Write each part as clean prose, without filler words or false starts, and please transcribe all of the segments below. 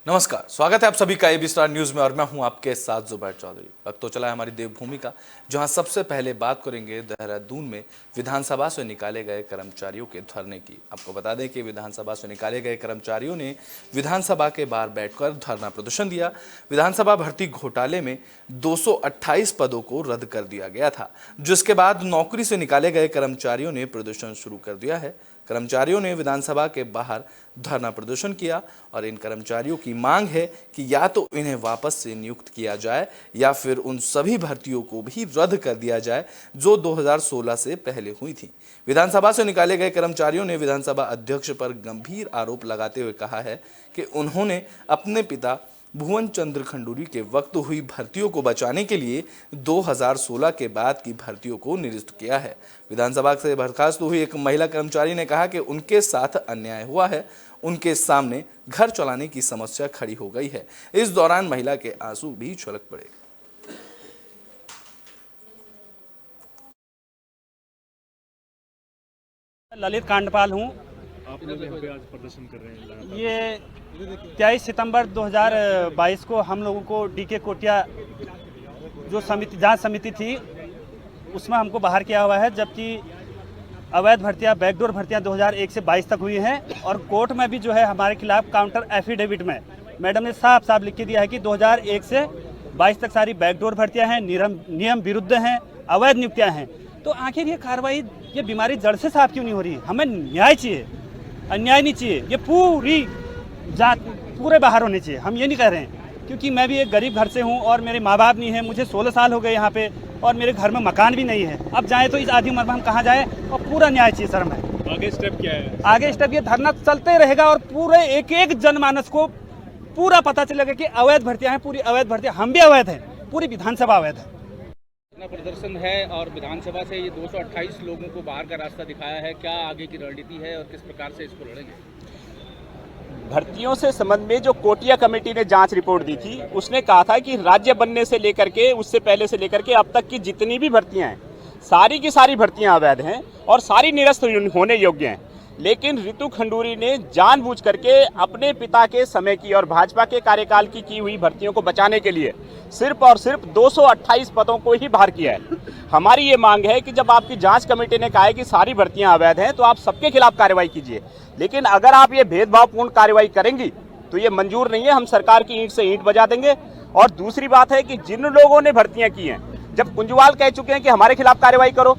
नमस्कार, स्वागत है आप सभी का एबी स्टार न्यूज में और मैं हूं आपके साथ जुबैर चौधरी। वक्त तो चला है हमारी देवभूमि का, जहां सबसे पहले बात करेंगे देहरादून में विधानसभा से निकाले गए कर्मचारियों के धरने की। आपको बता दें कि विधानसभा से निकाले गए कर्मचारियों ने विधानसभा के बाहर बैठकर धरना प्रदर्शन दिया। विधानसभा भर्ती घोटाले में 228 पदों को रद्द कर दिया गया था, जिसके बाद नौकरी से निकाले गए कर्मचारियों ने प्रदर्शन शुरू कर दिया है। कर्मचारियों ने विधानसभा के बाहर धरना प्रदर्शन किया और इन कर्मचारियों की मांग है कि या तो इन्हें वापस से नियुक्त किया जाए या फिर उन सभी भर्तियों को भी रद्द कर दिया जाए जो 2016 से पहले हुई थी। विधानसभा से निकाले गए कर्मचारियों ने विधानसभा अध्यक्ष पर गंभीर आरोप लगाते हुए कहा है कि उन्होंने अपने पिता भुवन चंद्र खंडूरी के वक्त हुई भर्तियों को बचाने के लिए 2016 के बाद की भर्तियों को निरस्त किया है। विधानसभा से बर्खास्त हुई एक महिला कर्मचारी ने कहा कि उनके साथ अन्याय हुआ है, उनके सामने घर चलाने की समस्या खड़ी हो गई है। इस दौरान महिला के आंसू भी छलक पड़े। ललित कांडपाल हूँ। आप लोग यहाँ पे आज प्रदर्शन कर रहे हैं लगातार। ये 23 सितंबर 2022 को हम लोगों को डीके कोटिया जो समिति जांच समिति थी उसमें हमको बाहर किया हुआ है, जबकि अवैध भर्तियां बैकडोर भर्तियां 2001 से 22 तक हुई हैं और कोर्ट में भी जो है हमारे खिलाफ काउंटर एफिडेविट में मैडम ने साफ साफ लिख के दिया है कि 2001 से 22 तक सारी बैकडोर भर्तियां हैं, नियम विरुद्ध हैं, अवैध नियुक्तियां हैं। तो आखिर ये कार्रवाई, ये बीमारी जड़ से साफ क्यों नहीं हो रही? हमें न्याय चाहिए, अन्याय नहीं चाहिए। ये पूरी जांच पूरे बाहर होने चाहिए। हम ये नहीं कह रहे हैं, क्योंकि मैं भी एक गरीब घर से हूँ और मेरे माँ बाप नहीं हैं। मुझे 16 साल हो गए यहाँ पे और मेरे घर में मकान भी नहीं है। अब जाएँ तो इस आधी उम्र में हम कहाँ जाएँ? और पूरा न्याय चाहिए सर। में आगे स्टेप क्या है? आगे स्टेप ये धरना चलते रहेगा और पूरे एक एक जनमानस को पूरा पता चलेगा कि अवैध भर्तियाँ हैं, पूरी अवैध भर्तियाँ। हम भी अवैध हैं, पूरी विधानसभा अवैध है। अपना प्रदर्शन है और विधानसभा से ये 228 लोगों को बाहर का रास्ता दिखाया है। क्या आगे की रणनीति है और किस प्रकार से इसको लड़ेंगे? भर्तियों से संबंध में जो कोटिया कमेटी ने जांच रिपोर्ट दी थी, उसने कहा था कि राज्य बनने से लेकर के उससे पहले से लेकर के अब तक की जितनी भी भर्तियां हैं, सारी की सारी भर्तियां अवैध हैं और सारी निरस्त होने योग्य हैं। लेकिन रितु खंडूरी ने जानबूझ करके अपने पिता के समय की और भाजपा के कार्यकाल की हुई भर्तियों को बचाने के लिए सिर्फ और सिर्फ 228 पदों को ही बाहर किया है। हमारी ये मांग है कि जब आपकी जांच कमेटी ने कहा है कि सारी भर्तियां अवैध हैं, तो आप सबके खिलाफ कार्रवाई कीजिए। लेकिन अगर आप ये भेदभावपूर्ण कार्रवाई करेंगी तो ये मंजूर नहीं है। हम सरकार की ईंट से ईंट बजा देंगे। और दूसरी बात है कि जिन लोगों ने भर्तियां की हैं, जब कुंजवाल कह चुके हैं कि हमारे खिलाफ कार्रवाई करो,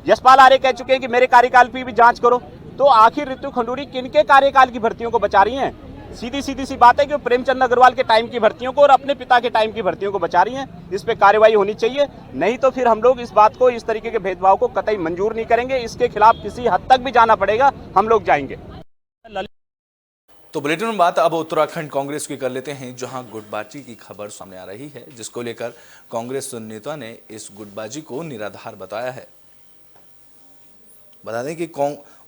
यशपाल आर्य कह चुके हैं कि मेरे कार्यकाल की भी जांच करो, तो आखिर रितु खंडूरी किनके कार्यकाल की भर्तियों को बचा रही हैं? सीधी सी बात है कि प्रेमचंद अग्रवाल के टाइम की भर्तियों को और अपने पिता के टाइम की भर्तियों को बचा रही हैं। इस पे कार्रवाई होनी चाहिए, नहीं तो फिर हम लोग इस बात को, इस तरीके के भेदभाव को कतई मंजूर नहीं करेंगे। इसके खिलाफ किसी हद तक भी जाना पड़ेगा, हम लोग जाएंगे। तो बुलेटिन में बात अब उत्तराखंड कांग्रेस की कर लेते हैं, जहां गुटबाजी की खबर सामने आ रही है, जिसको लेकर कांग्रेस नेता ने इस गुटबाजी को निराधार बताया है। बता दें कि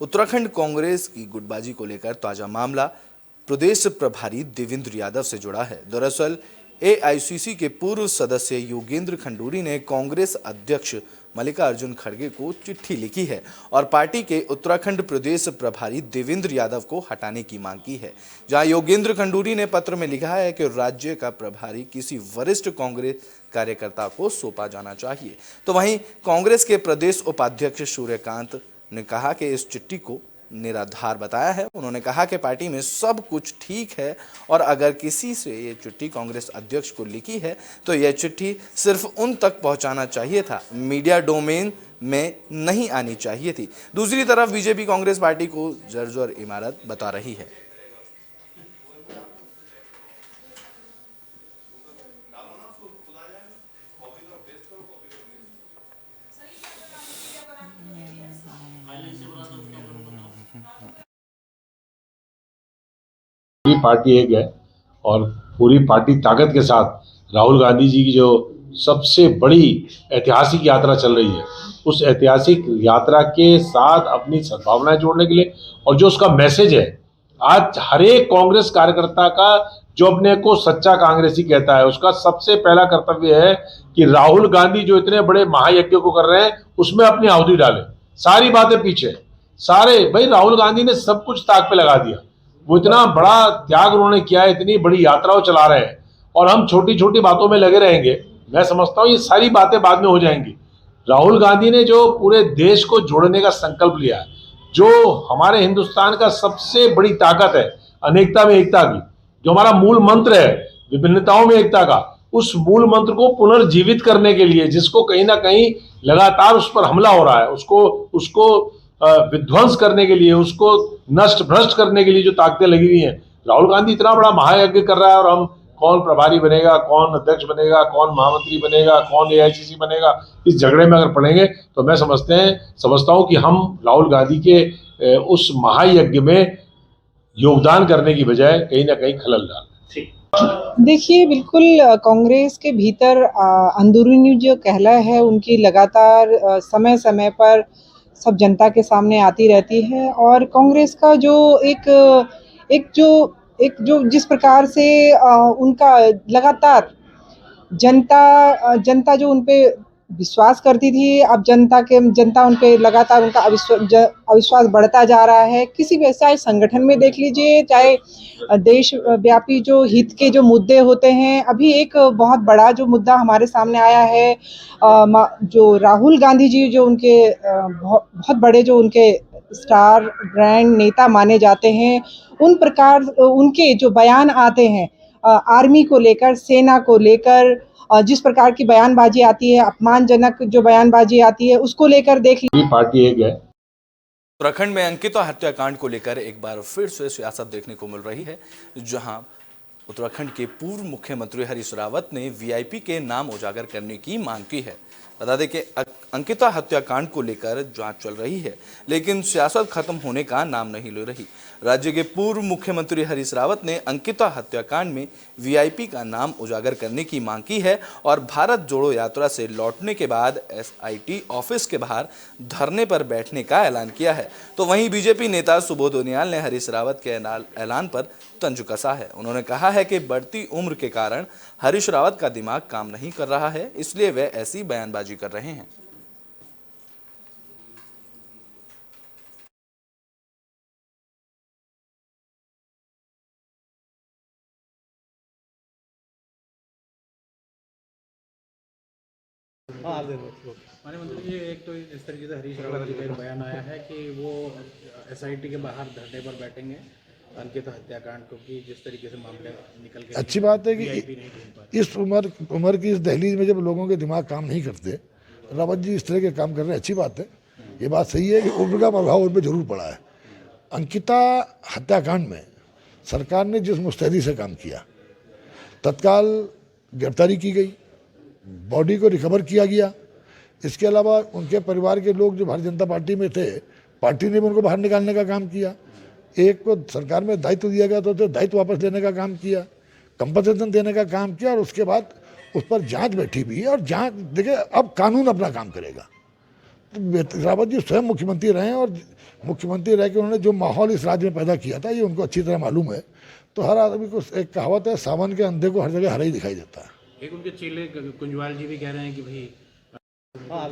उत्तराखंड कांग्रेस की गुटबाजी को लेकर ताजा मामला प्रदेश प्रभारी देवेंद्र यादव से जुड़ा है। दरअसल एआईसीसी के पूर्व सदस्य योगेंद्र खंडूरी ने कांग्रेस अध्यक्ष मल्लिकार्जुन खड़गे को चिट्ठी लिखी है और पार्टी के उत्तराखंड प्रदेश प्रभारी देवेंद्र यादव को हटाने की मांग की है। जहां योगेंद्र खंडूरी ने पत्र में लिखा है कि राज्य का प्रभारी किसी वरिष्ठ कांग्रेस कार्यकर्ता को सौंपा जाना चाहिए, तो वहीं कांग्रेस के प्रदेश उपाध्यक्ष सूर्यकांत ने कहा कि इस चिट्ठी को निराधार बताया है। उन्होंने कहा कि पार्टी में सब कुछ ठीक है और अगर किसी से ये चिट्ठी कांग्रेस अध्यक्ष को लिखी है तो यह चिट्ठी सिर्फ उन तक पहुंचाना चाहिए था, मीडिया डोमेन में नहीं आनी चाहिए थी। दूसरी तरफ बीजेपी कांग्रेस पार्टी को जर्जर इमारत बता रही है। पूरी पार्टी एक है और पूरी पार्टी ताकत के साथ राहुल गांधी जी की जो सबसे बड़ी ऐतिहासिक यात्रा चल रही है, उस ऐतिहासिक यात्रा के साथ अपनी सद्भावनाएं जोड़ने के लिए, और जो उसका मैसेज है आज हर एक कांग्रेस कार्यकर्ता का, जो अपने को सच्चा कांग्रेसी कहता है, उसका सबसे पहला कर्तव्य है कि राहुल गांधी जो इतने बड़े महायज्ञ को कर रहे हैं उसमें अपनी आहुति डालें। सारी बातें पीछे, सारे भाई राहुल गांधी ने सब कुछ ताक पे लगा दिया। वो इतना बड़ा त्याग उन्होंने किया है, इतनी बड़ी यात्राओं चला रहे हैं, और हम छोटी छोटी बातों में लगे रहेंगे। मैं समझता हूँ ये सारी बातें बाद में हो जाएंगी। राहुल गांधी ने जो पूरे देश को जोड़ने का संकल्प लिया है, जो हमारे हिंदुस्तान का सबसे बड़ी ताकत है, अनेकता में एकता की, जो हमारा मूल मंत्र है विभिन्नताओं में एकता का, उस मूल मंत्र को पुनर्जीवित करने के लिए, जिसको कहीं ना कहीं लगातार उस पर हमला हो रहा है, उसको विध्वंस करने के लिए, उसको नष्ट भ्रष्ट करने के लिए जो ताकतें लगी हुई हैं, राहुल गांधी इतना बड़ा महायज्ञ कर रहा है, और हम कौन प्रभारी बनेगा, कौन अध्यक्ष बनेगा, कौन महामंत्री बनेगा, कौन एआईसीसी बनेगा, इस झगड़े में अगर पड़ेंगे तो मैं समझता हूं कि हम राहुल गांधी के उस महायज्ञ में योगदान करने की बजाय कहीं ना कहीं खलल डाल। देखिए, बिल्कुल कांग्रेस के भीतर अंदरूनी जो कहला है उनकी लगातार समय समय पर सब जनता के सामने आती रहती है, और कांग्रेस का जो एक जो जिस प्रकार से उनका लगातार जनता जो उन पे विश्वास करती थी, अब जनता उन पे लगातार उनका अविश्वास बढ़ता जा रहा है। किसी भी चाहे संगठन में देख लीजिए, चाहे देश व्यापी जो हित के जो मुद्दे होते हैं। अभी एक बहुत बड़ा जो मुद्दा हमारे सामने आया है, जो राहुल गांधी जी जो उनके बहुत बड़े जो उनके स्टार ब्रांड नेता माने जाते हैं, उनके जो बयान आते हैं आर्मी को लेकर, सेना को लेकर, जिस प्रकार की बयानबाजी आती है, अपमानजनक जो बयानबाजी आती है, उसको लेकर देख लीजिए। पार्टी एक है। उत्तराखंड में अंकिता हत्याकांड को लेकर एक बार फिर से सियासत देखने को मिल रही है, जहां उत्तराखंड के पूर्व मुख्यमंत्री हरीश रावत ने वीआईपी के नाम उजागर करने की मांग की है। बता दें कि अंकिता हत्याकांड को लेकर जांच चल रही है, लेकिन सियासत खत्म होने का नाम नहीं ले रही। राज्य के पूर्व मुख्यमंत्री हरीश रावत ने अंकिता हत्याकांड में वीआईपी का नाम उजागर करने की मांग की है, और भारत जोड़ो यात्रा से लौटने के बाद एसआईटी ऑफिस के बाहर धरने पर बैठने का ऐलान किया है। तो वहीं बीजेपी नेता सुबोध उनियाल ने हरीश रावत के ऐलान पर तंज कसा है। उन्होंने कहा है कि बढ़ती उम्र के कारण हरीश रावत का दिमाग काम नहीं कर रहा है, इसलिए वे ऐसी बयानबाजी कर रहे हैं। माननीय मंत्री जी, एक तो इस तरीके से हरीश रावत जी का बयान आया है कि वो एसआईटी के बाहर धरने पर बैठेंगे अंकिता हत्याकांड को, कि जिस तरीके से मामले निकल के। अच्छी बात है कि इस उम्र की इस दहलीज में जब लोगों के दिमाग काम नहीं करते, रावत जी इस तरह के काम कर रहे हैं, अच्छी बात है। ये बात सही है कि उम्र का प्रभाव उन पर जरूर पड़ा है। अंकिता हत्याकांड में सरकार ने जिस मुस्तैदी से काम किया, तत्काल गिरफ्तारी की गई, बॉडी को रिकवर किया गया। इसके अलावा उनके परिवार के लोग जो भारतीय जनता पार्टी में थे, पार्टी ने भी उनको बाहर निकालने का काम किया। एक को सरकार में दायित्व दिया गया तो दायित्व वापस लेने का काम किया, कंपनसेशन देने का काम किया, और उसके बाद उस पर जांच बैठी भी है, और जांच देखिए अब कानून अपना काम करेगा। तो रावत जी स्वयं मुख्यमंत्री रहे हैं, और मुख्यमंत्री रह के उन्होंने जो माहौल इस राज्य में पैदा किया था, ये उनको अच्छी तरह मालूम है। तो हर आदमी को एक कहावत है, सावन के अंधे को हर जगह हरा ही दिखाई देता है। एक उनके चेले कुंजवाल जी भी कह रहे हैं कि भाई।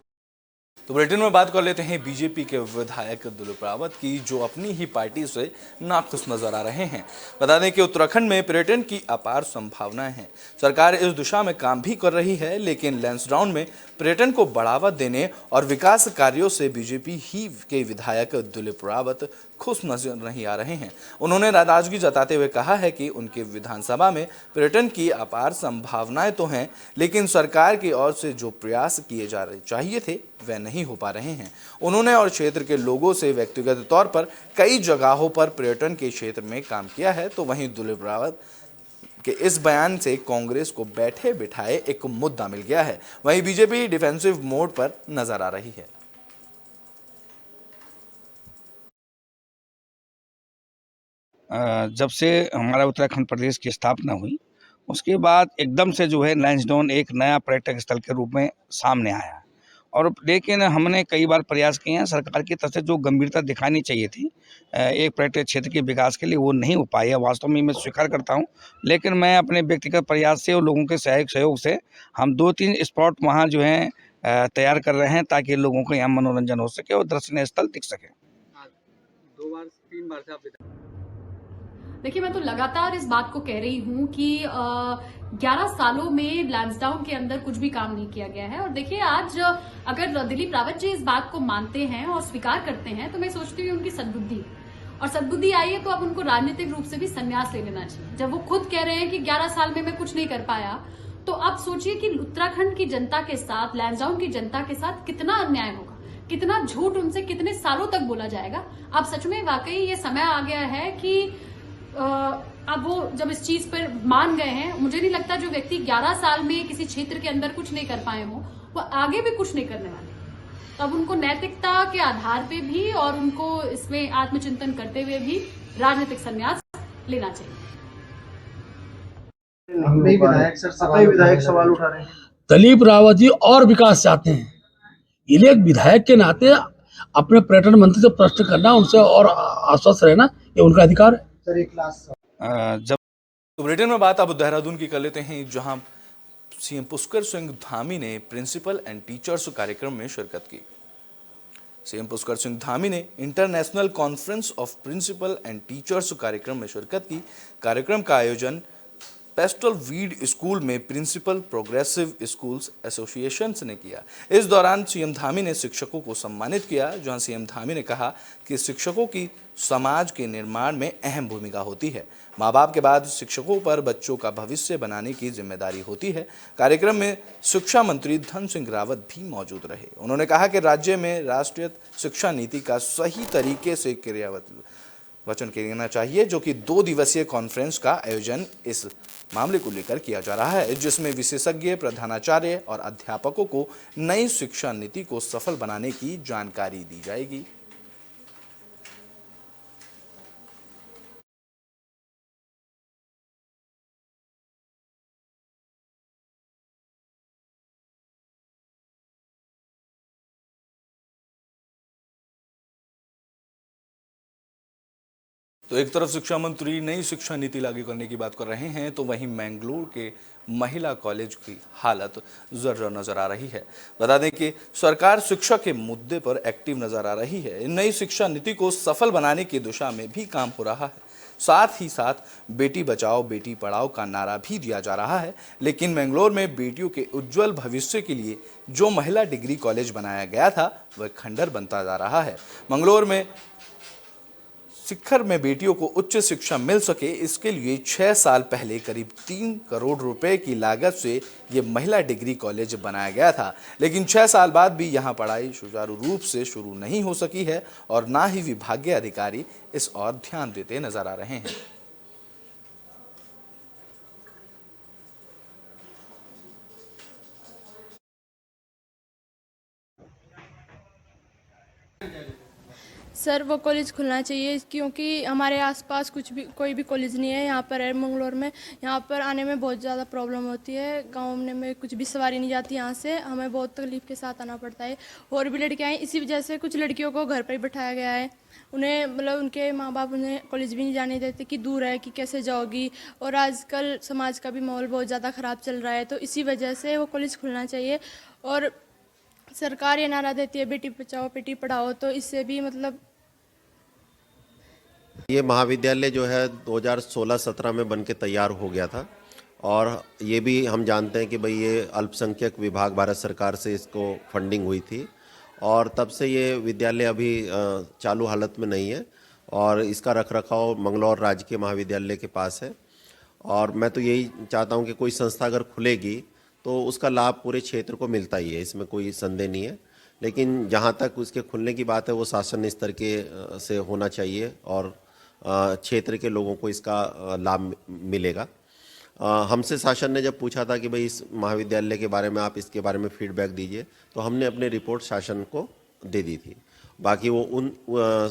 तो बुलेटिन में बात कर लेते हैं बीजेपी के विधायक दिलीप रावत की, जो अपनी ही पार्टी से नाखुश नजर आ रहे हैं। बता दें कि उत्तराखंड में पर्यटन की अपार संभावनाएं हैं। सरकार इस दिशा में काम भी कर रही है, लेकिन लैंसडाउन में पर्यटन को बढ़ावा देने और विकास कार्यों से बीजेपी ही के विधायक दिलीप रावत खुश नजर नहीं आ रहे हैं। उन्होंने नाराजगी जताते हुए कहा है कि उनके विधानसभा में पर्यटन की अपार संभावनाएं तो हैं, लेकिन सरकार की ओर से जो प्रयास किए जा रहे चाहिए थे वह नहीं हो पा रहे हैं। उन्होंने और क्षेत्र के लोगों से व्यक्तिगत तौर पर कई जगहों पर पर्यटन के क्षेत्र में काम किया है। तो वहीं दिलीप रावत के इस बयान से कांग्रेस को बैठे बिठाए एक मुद्दा मिल गया है। वहीं बीजेपी डिफेंसिव मोड पर नजर आ रही है। जब से हमारा उत्तराखंड प्रदेश की स्थापना हुई, उसके बाद एकदम से जो है लैंसडाउन एक नया पर्यटक स्थल के रूप में सामने आया, और लेकिन हमने कई बार प्रयास किए हैं। सरकार की तरफ से जो गंभीरता दिखानी चाहिए थी एक पर्यटक क्षेत्र के विकास के लिए, वो नहीं हो पाई है। वास्तव में मैं स्वीकार करता हूं, लेकिन मैं अपने व्यक्तिगत प्रयास से और लोगों के सहयोग से हम 2-3 स्पॉट वहां जो है तैयार कर रहे हैं, ताकि लोगों को यहाँ मनोरंजन हो सके और दर्शनीय स्थल दिख सके। 2 बार 3 बार से आप देखिए, मैं तो लगातार इस बात को कह रही हूं कि 11 सालों में लैंसडाउन के अंदर कुछ भी काम नहीं किया गया है। और देखिए, आज अगर दिलीप रावत जी इस बात को मानते हैं और स्वीकार करते हैं तो मैं सोचती हूँ उनकी सद्बुद्धि है। और सद्बुद्धि आई है तो अब उनको राजनीतिक रूप से भी संन्यास ले लेना चाहिए। जब वो खुद कह रहे हैं कि 11 साल में मैं कुछ नहीं कर पाया, तो अब सोचिए कि उत्तराखंड की जनता के साथ, लैंसडाउन की जनता के साथ कितना अन्याय होगा, कितना झूठ उनसे कितने सालों तक बोला जाएगा। अब सच में वाकई ये समय आ गया है कि अब वो जब इस चीज पर मान गए हैं, मुझे नहीं लगता जो व्यक्ति 11 साल में किसी क्षेत्र के अंदर कुछ नहीं कर पाए हो वो आगे भी कुछ नहीं करने वाले। तो अब उनको नैतिकता के आधार पे भी और उनको इसमें आत्मचिंतन करते हुए भी राजनीतिक संन्यास लेना चाहिए। विधायक सवाल उठा रहे हैं। दिलीप रावत जी और विकास चाहते हैं, ये एक विधायक के नाते अपने पर्यटन मंत्री से प्रश्न करना, उनसे और आश्वस्त रहना, ये उनका अधिकार है। सर, एक लास्ट जब तो ब्रिटेन में बात अब देहरादून की कर लेते हैं, जहां सीएम पुष्कर सिंह धामी ने प्रिंसिपल एंड टीचर्स कार्यक्रम में शिरकत की। सीएम पुष्कर सिंह धामी ने international conference of principal and teachers कार्यक्रम में शिरकत की। कार्यक्रम का आयोजन पेस्टल वीड स्कूल में प्रिंसिपल प्रोग्रेसिव स्कूल्स एसोसिएशन ने किया। इस दौरान सीएम धामी ने शिक्षकों को सम्मानित किया, जहां सीएम धामी ने कहा कि शिक्षकों की समाज के निर्माण में अहम भूमिका होती है। माँ बाप के बाद शिक्षकों पर बच्चों का भविष्य बनाने की जिम्मेदारी होती है। कार्यक्रम में शिक्षा मंत्री धन सिंह रावत भी मौजूद रहे। उन्होंने कहा कि राज्य में राष्ट्रीय शिक्षा नीति का सही तरीके से क्रियान्वयन करना चाहिए, जो कि 2 दिवसीय कॉन्फ्रेंस का आयोजन इस मामले को लेकर किया जा रहा है, जिसमें विशेषज्ञ, प्रधानाचार्य और अध्यापकों को नई शिक्षा नीति को सफल बनाने की जानकारी दी जाएगी। तो एक तरफ शिक्षा मंत्री नई शिक्षा नीति लागू करने की बात कर रहे हैं, तो वहीं मैंगलोर के महिला कॉलेज की हालत जर्जर नजर आ रही है। बता दें कि सरकार शिक्षा के मुद्दे पर एक्टिव नजर आ रही है। नई शिक्षा नीति को सफल बनाने की दिशा में भी काम हो रहा है। साथ ही साथ बेटी बचाओ बेटी पढ़ाओ का नारा भी दिया जा रहा है। लेकिन मैंगलोर में बेटियों के उज्जवल भविष्य के लिए जो महिला डिग्री कॉलेज बनाया गया था वह खंडर बनता जा रहा है। मैंगलोर में शिखर में बेटियों को उच्च शिक्षा मिल सके, इसके लिए 6 साल पहले करीब 3 करोड़ रुपए की लागत से ये महिला डिग्री कॉलेज बनाया गया था। लेकिन 6 साल बाद भी यहाँ पढ़ाई सुचारू रूप से शुरू नहीं हो सकी है और ना ही विभागीय अधिकारी इस ओर ध्यान देते नजर आ रहे हैं। सर, वो कॉलेज खुलना चाहिए क्योंकि हमारे आसपास कोई भी कॉलेज नहीं है। यहाँ पर है मंगलौर में, यहाँ पर आने में बहुत ज़्यादा प्रॉब्लम होती है। गाँव में कुछ भी सवारी नहीं जाती यहाँ से, हमें बहुत तकलीफ़ के साथ आना पड़ता है। और भी लड़कियाँ हैं, इसी वजह से कुछ लड़कियों को घर पर ही बैठाया गया है। उन्हें मतलब उनके माँ बाप उन्हें कॉलेज भी नहीं जाने देते कि दूर है कि कैसे जाओगी। और आजकल समाज का भी माहौल बहुत ज़्यादा ख़राब चल रहा है, तो इसी वजह से वो कॉलेज खुलना चाहिए। और सरकार ये नारा देती है बेटी बचाओ बेटी पढ़ाओ, तो इससे भी मतलब ये महाविद्यालय जो है 2016-17 में बनके तैयार हो गया था। और ये भी हम जानते हैं कि भाई ये अल्पसंख्यक विभाग भारत सरकार से इसको फंडिंग हुई थी और तब से ये विद्यालय अभी चालू हालत में नहीं है और इसका रखरखाव मंगलौर राजकीय महाविद्यालय के पास है। और मैं तो यही चाहता हूँ कि कोई संस्था अगर खुलेगी तो उसका लाभ पूरे क्षेत्र को मिलता ही है, इसमें कोई संदेह नहीं है। लेकिन जहाँ तक उसके खुलने की बात है वो शासन स्तर के से होना चाहिए और क्षेत्र के लोगों को इसका लाभ मिलेगा। हमसे शासन ने जब पूछा था कि भाई इस महाविद्यालय के बारे में आप इसके बारे में फीडबैक दीजिए, तो हमने अपनी रिपोर्ट शासन को दे दी थी। बाकी वो उन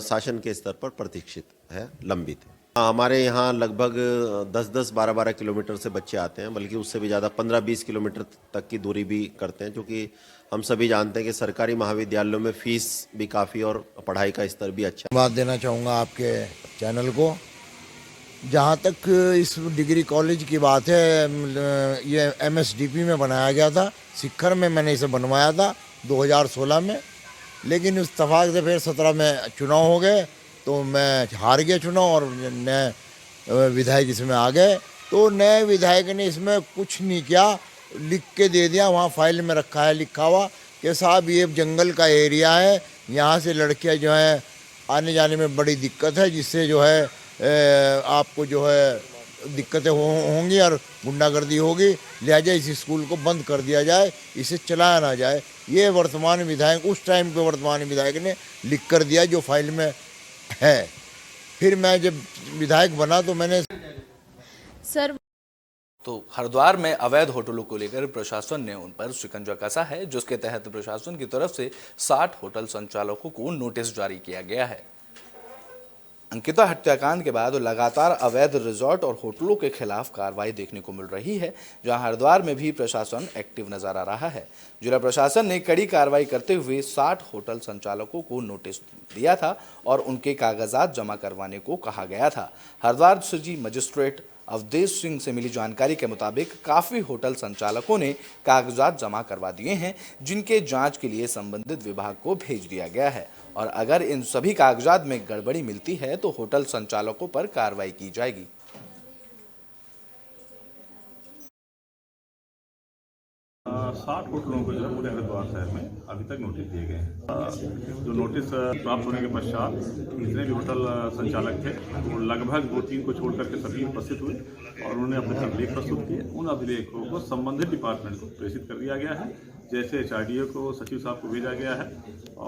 शासन के स्तर पर प्रतीक्षित है, लंबित है। हमारे यहाँ लगभग 10-10, 12-12 किलोमीटर से बच्चे आते हैं, बल्कि उससे भी ज़्यादा 15-20 किलोमीटर तक की दूरी भी करते हैं, क्योंकि हम सभी जानते हैं कि सरकारी महाविद्यालयों में फीस भी काफ़ी और पढ़ाई का स्तर भी अच्छा है। बात देना चाहूँगा आपके चैनल को। जहाँ तक इस डिग्री कॉलेज की बात है, ये MSDP में बनाया गया था, शिखर में मैंने इसे बनवाया था 2016 में। लेकिन उस इत्तेफाक से फिर 17 में चुनाव हो गए तो मैं हार गया चुनाव और मैं विधायक इसमें आ गए, तो नए विधायक ने इसमें कुछ नहीं किया, लिख के दे दिया, वहाँ फाइल में रखा है लिखा हुआ कि साहब ये जंगल का एरिया है, यहाँ से लड़कियाँ जो है आने जाने में बड़ी दिक्कत है, जिससे जो है आपको जो है दिक्कतें होंगी और गुंडागर्दी होगी, लिहाजा इस स्कूल को बंद कर दिया जाए, इसे चलाया ना जाए। ये वर्तमान विधायक, उस टाइम के वर्तमान विधायक ने लिख कर दिया जो फाइल में है। फिर मैं जब विधायक बना तो मैंने सर तो हरिद्वार में अवैध होटलों को लेकर प्रशासन ने उन पर शिकंजा कसा है, जिसके तहत प्रशासन की तरफ से 60 होटल संचालकों को नोटिस जारी किया गया है। अंकिता हत्याकांड के बाद लगातार अवैध रिजॉर्ट और होटलों के खिलाफ कार्रवाई देखने को मिल रही है, जहां हरिद्वार में भी प्रशासन एक्टिव नजर आ रहा है। जिला प्रशासन ने कड़ी कार्रवाई करते हुए 60 होटल संचालकों को नोटिस दिया था और उनके कागजात जमा करवाने को कहा गया था। हरिद्वार सिटी मजिस्ट्रेट अवधेश सिंह से मिली जानकारी के मुताबिक काफी होटल संचालकों ने कागजात जमा करवा दिए हैं, जिनके जांच के लिए संबंधित विभाग को भेज दिया गया है और अगर इन सभी कागजात में गड़बड़ी मिलती है तो होटल संचालकों पर कार्रवाई की जाएगी। 60 होटलों को जो है पूरे हरिद्वार शहर में अभी तक नोटिस दिए गए हैं। जो नोटिस प्राप्त होने के पश्चात जितने भी होटल संचालक थे वो लगभग 2-3 को छोड़ करके सभी उपस्थित हुए और उन्होंने अपने अभिलेख प्रस्तुत किए। उन अभिलेखों को संबंधित डिपार्टमेंट को प्रेषित कर दिया गया है, जैसे HRDO को सचिव साहब को भेजा गया है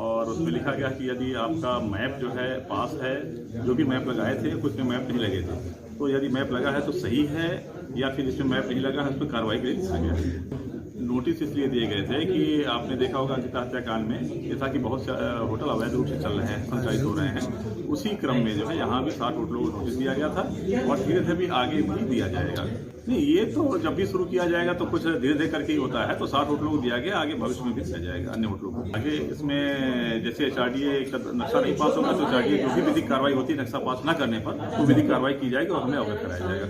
और उसमें लिखा गया कि यदि आपका मैप जो है पास है, जो भी मैप लगाए थे कुछ में मैप नहीं लगे थे, तो यदि मैप लगा है तो सही है या फिर इसमें मैप नहीं लगा है उस पर कार्रवाई के लिए लिखा गया है। नोटिस इसलिए दिए गए थे कि आपने देखा होगा अंकिता हत्याकांड में जैसा कि बहुत से होटल अवैध रूप से चल रहे हैं, संचालित हो रहे हैं, उसी क्रम में जो है यहाँ भी 60 होटलों को नोटिस दिया गया था और धीरे धीरे भी आगे भी दिया जाएगा। नहीं, ये तो जब भी शुरू किया जाएगा तो कुछ धीरे धीरे करके ही होता है, तो 60 होटलों को दिया गया, आगे भविष्य में भी दिया जाएगा अन्य होटलों को। आगे इसमें जैसे HRDA का नक्शा नहीं पास होगा तो HRDA जो भी विधिक कार्रवाई होती है नक्शा पास न करने पर तो विधिक कार्रवाई की जाएगी और हमें अवगत कराया जाएगा।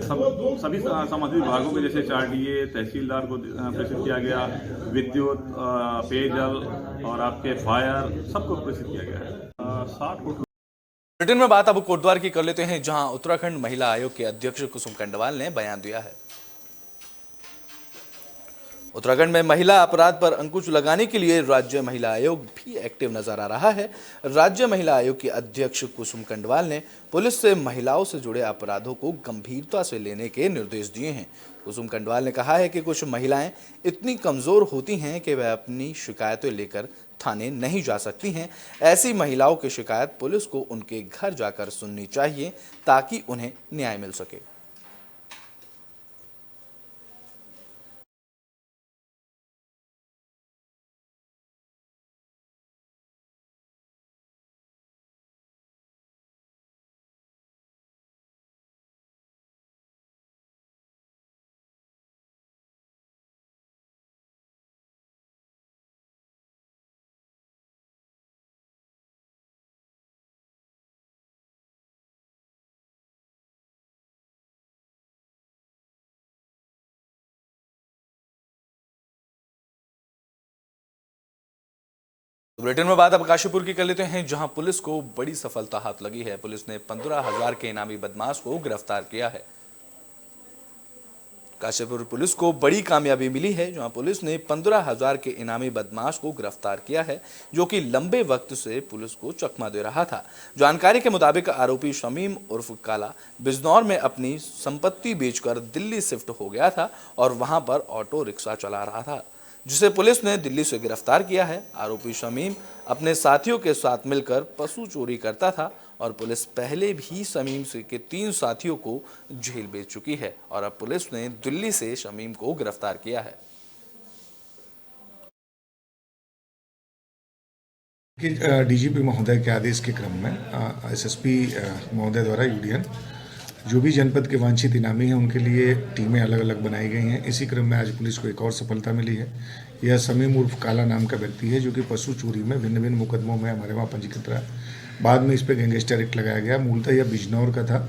सभी संबंधित विभागों को जैसे HRDA, तहसीलदार को प्रेषित किया गया, विद्युत, पेयजल और आपके फायर सबको प्रेषित किया गया है। 60 होटल। बुलेटिन में बात अब कोटद्वार की कर लेते हैं, जहां उत्तराखंड महिला आयोग के अध्यक्ष कुसुम कंडवाल ने बयान दिया है। उत्तराखंड में महिला अपराध पर अंकुश लगाने के लिए राज्य महिला आयोग भी एक्टिव नजर आ रहा है। राज्य महिला आयोग के अध्यक्ष कुसुम कंडवाल ने पुलिस से महिलाओं से जुड़े अपराधों को गंभीरता से लेने के निर्देश दिए हैं। कुसुम कंडवाल ने कहा है कि कुछ महिलाएं इतनी कमजोर होती हैं कि वह अपनी शिकायतें लेकर थाने नहीं जा सकती हैं। ऐसी महिलाओं की शिकायत पुलिस को उनके घर जाकर सुननी चाहिए ताकि उन्हें न्याय मिल सके। बुलेटिन में बात अब काशीपुर की कर लेते हैं, जहां पुलिस को बड़ी सफलता हाथ लगी है। पुलिस ने 15,000 के इनामी बदमाश को गिरफ्तार किया है। काशीपुर पुलिस को बड़ी कामयाबी मिली है, जहां पुलिस ने 15,000 के इनामी बदमाश को गिरफ्तार किया है, जो कि लंबे वक्त से पुलिस को चकमा दे रहा था। जानकारी के मुताबिक आरोपी शमीम उर्फ काला बिजनौर में अपनी संपत्ति बेचकर दिल्ली शिफ्ट हो गया था और वहां पर ऑटो रिक्शा चला रहा था, जिसे पुलिस ने दिल्ली से गिरफ्तार किया है। आरोपी शमीम अपने साथियों के साथ मिलकर पशु चोरी करता था और पुलिस पहले भी शमीम के 3 साथियों को जेल भेज चुकी है और अब पुलिस ने दिल्ली से शमीम को गिरफ्तार किया है। डीजीपी महोदय के आदेश के क्रम में एसएसपी महोदय द्वारा यूडीएन जो भी जनपद के वांछित इनामी हैं उनके लिए टीमें अलग अलग बनाई गई हैं। इसी क्रम में आज पुलिस को एक और सफलता मिली है। यह शमीम उर्फ काला नाम का व्यक्ति है, जो कि पशु चोरी में भिन्न भिन्न मुकदमों में हमारे वहाँ पंजीकृत रहा। बाद में इस पर गैंगस्टर एक्ट लगाया गया। मूलतः यह बिजनौर का था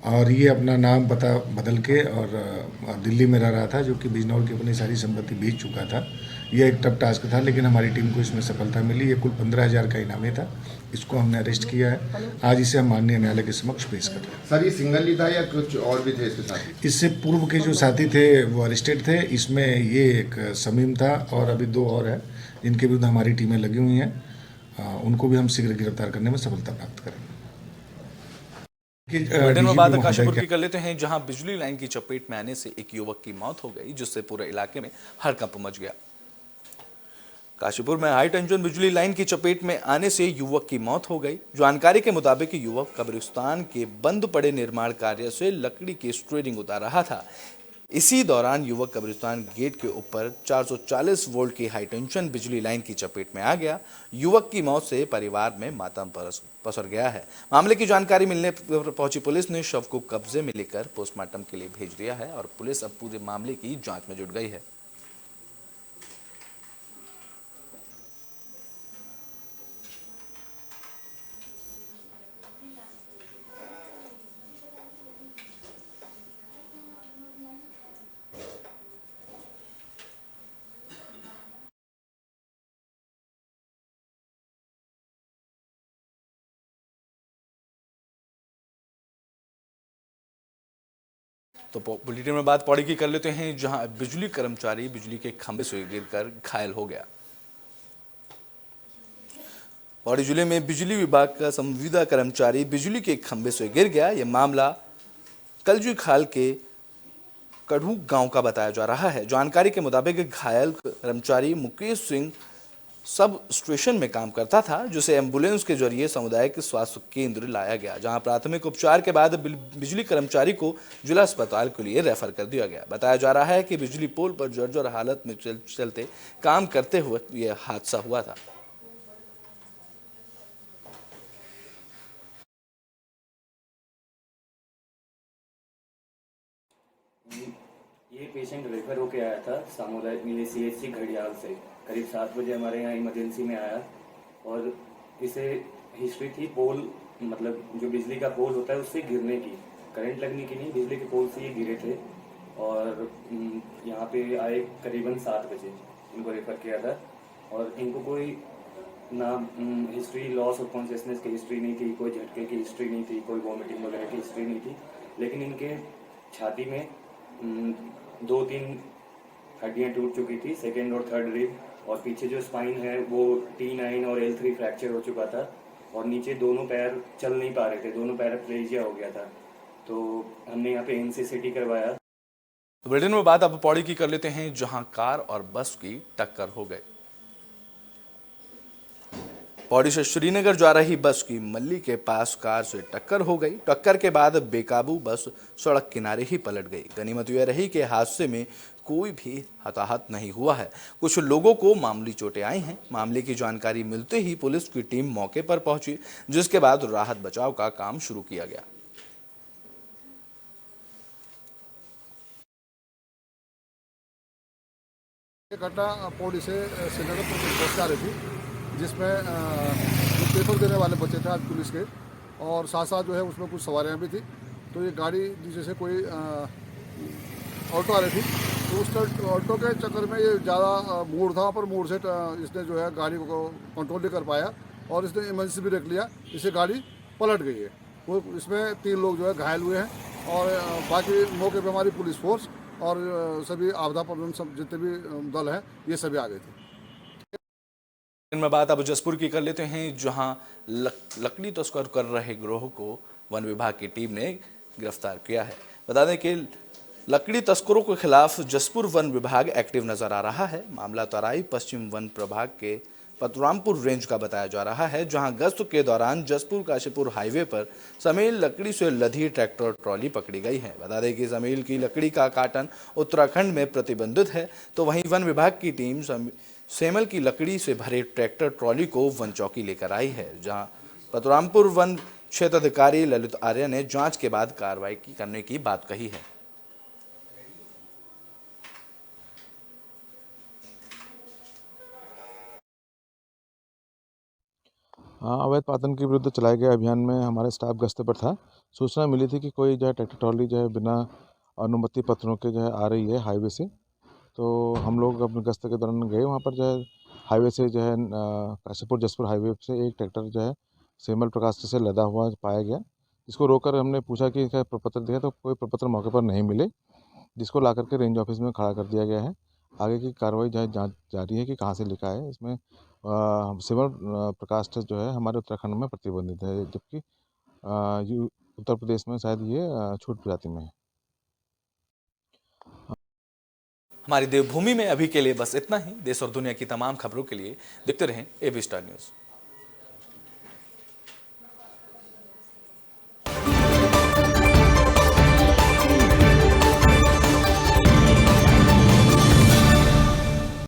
और ये अपना नाम पता बदल के और दिल्ली में रह रहा था, जो कि बिजनौर की अपनी सारी संपत्ति बेच चुका था। ये एक टफ टास्क था, लेकिन हमारी टीम को इसमें सफलता मिली। ये कुल 15,000 का इनामी था। इसको हमने अरेस्ट किया है। आज इसे हम माननीय न्यायालय के समक्ष पेश कर रहे हैं। सर, ये सिंगल ही था या कुछ और भी थे इसके साथ? इससे पूर्व के जो साथी थे वो अरेस्टेड थे। इसमें ये एक समीम था और अभी 2 और हैं जिनके विरुद्ध हमारी टीमें लगी हुई हैं। उनको भी हम शीघ्र गिरफ्तार करने में सफलता प्राप्त करेंगे। बुलेटिन में बात काशीपुर की कर लेते हैं, जहां बिजली लाइन की चपेट में आने से एक युवक की मौत हो गई, जिससे पूरे इलाके में हड़कंप मच गया। काशीपुर में हाई टेंशन बिजली लाइन की चपेट में आने से युवक की मौत हो गई। जानकारी के मुताबिक युवक कब्रिस्तान के बंद पड़े निर्माण कार्य से लकड़ी की स्ट्रेडिंग उतार रहा था। इसी दौरान युवक कब्रिस्तान गेट के ऊपर 440 वोल्ट की हाई टेंशन बिजली लाइन की चपेट में आ गया। युवक की मौत से परिवार में मातम पसर गया है। मामले की जानकारी मिलने पर पहुंची पुलिस ने शव को कब्जे में लेकर पोस्टमार्टम के लिए भेज दिया है और पुलिस अब पूरे मामले की जांच में जुट गई है। तो बुलेटिन में बात पौड़ी की कर लेते हैं, जहां बिजली कर्मचारी बिजली के खंभे से गिरकर घायल हो गया। पौड़ी जिले में बिजली विभाग का संविदा कर्मचारी बिजली के खंभे से गिर गया। यह मामला कलजी खाल के कढ़ू गांव का बताया जा रहा है। जानकारी के मुताबिक घायल कर्मचारी मुकेश सिंह सब स्टेशन में काम करता था, जिसे एम्बुलेंस के जरिए सामुदायिक स्वास्थ्य केंद्र लाया गया, जहां प्राथमिक उपचार के बाद बिजली कर्मचारी को जिला अस्पताल के लिए रेफर कर दिया गया। बताया जा रहा है कि बिजली पोल पर जर्जर हालत में चलते काम करते हुए यह हादसा हुआ था। ये पेशेंट रेफर होके आया था सामुदायिक मिले CHC घड़ियाल से। करीब 7 बजे हमारे यहाँ इमरजेंसी में आया और इसे हिस्ट्री थी पोल, मतलब जो बिजली का पोल होता है उससे गिरने की, करंट लगने की नहीं, बिजली के पोल से ये गिरे थे। और यहाँ पे आए करीबन 7 बजे इनको रेफर किया था और इनको कोई ना हिस्ट्री लॉस ऑफ कॉन्शियसनेस की हिस्ट्री नहीं थी, कोई झटके की हिस्ट्री नहीं थी, कोई वॉमिटिंग वगैरह की हिस्ट्री नहीं थी। लेकिन इनके छाती में 2-3 हड्डियाँ टूट चुकी थी, सेकेंड और थर्ड रिब, और पीछे जो स्पाइन है वो T9 और L3 फ्रैक्चर हो चुका था और नीचे दोनों पैर चल नहीं पा रहे थे, दोनों पैराप्लेजिया हो गया था। तो हमने यहाँ पे NCCT करवाया। तो बुलेटिन में बात अब पौड़ी की कर लेते हैं, जहां कार और बस की टक्कर हो गई। पौड़ी से श्रीनगर जा रही बस की मल्ली के पास कार से टक्कर हो गई। टक्कर के बाद बेकाबू बस सड़क किनारे ही पलट गई। गनीमत यह रही कि हादसे में कोई भी हताहत नहीं हुआ है। कुछ लोगों को मामूली चोटें आई हैं। मामले की जानकारी मिलते ही पुलिस की टीम मौके पर पहुंची, जिसके बाद राहत बचाव का काम शुरू किया गया। घटना पौड़ी से श्रीनगर बस जा रही थी, जिसमें जो पेपर देने वाले बच्चे थे आज पुलिस के, और साथ साथ जो है उसमें कुछ सवारियां भी थी। तो ये गाड़ी जैसे कोई ऑटो आ रही थी, तो उस ऑटो के चक्कर में ये ज़्यादा मोड़ था, पर मोड़ से इसने जो है गाड़ी को कंट्रोल नहीं कर पाया और इसने इमरजेंसी ब्रेक लिया, इससे गाड़ी पलट गई है। वो इसमें 3 लोग जो है घायल हुए हैं और बाकी मौके पर हमारी पुलिस फोर्स और सभी आपदा प्रबंधन सब जितने भी दल हैं ये सभी आ गए थे। इनमें बात अब जसपुर की कर लेते हैं, जहां लकड़ी तस्कर कर रहे गिरोह को वन विभाग की टीम ने गिरफ्तार किया है। बता दें कि लकड़ी तस्करों के खिलाफ जसपुर वन विभाग एक्टिव नजर आ रहा है। मामला तराई पश्चिम वन प्रभाग के पतरामपुर रेंज का बताया जा रहा है, जहां गश्त के दौरान जसपुर काशीपुर हाईवे पर समेल लकड़ी से लदी ट्रैक्टर ट्रॉली पकड़ी गई है। बता दें कि समेल की लकड़ी का काटन उत्तराखंड में प्रतिबंधित है, तो वहीं वन विभाग की टीम सेमल की लकड़ी से भरे ट्रैक्टर ट्रॉली को वन चौकी लेकर आई है, जहां पतरामपुर वन क्षेत्राधिकारी ललित आर्य ने जांच के बाद कार्रवाई करने की बात कही है। अवैध पातन के विरुद्ध चलाए गए अभियान में हमारा स्टाफ गश्त पर था। सूचना मिली थी कि कोई जो है ट्रैक्टर ट्रॉली जो है बिना अनुमति पत्रों के जो है आ रही है हाईवे से, तो हम लोग अपनी गश्त के दौरान गए वहाँ पर जो है हाईवे से जो है काशीपुर जसपुर हाईवे से एक ट्रैक्टर जो है श्यामल प्रकाश से लदा हुआ पाया गया। इसको रोककर हमने पूछा कि क्या प्रपत्र दिया, तो कोई प्रपत्र मौके पर नहीं मिले, जिसको ला करके रेंज ऑफिस में खड़ा कर दिया गया है। आगे की कार्रवाई जो है जाँच जारी है कि कहाँ से लिखा है। इसमें श्यामल प्रकाश जो है हमारे उत्तराखंड में प्रतिबंधित है, जबकि उत्तर प्रदेश में शायद ये छूट प्रजाति में है। हमारी देवभूमि में अभी के लिए बस इतना ही। देश और दुनिया की तमाम खबरों के लिए देखते रहें एबी स्टार न्यूज़।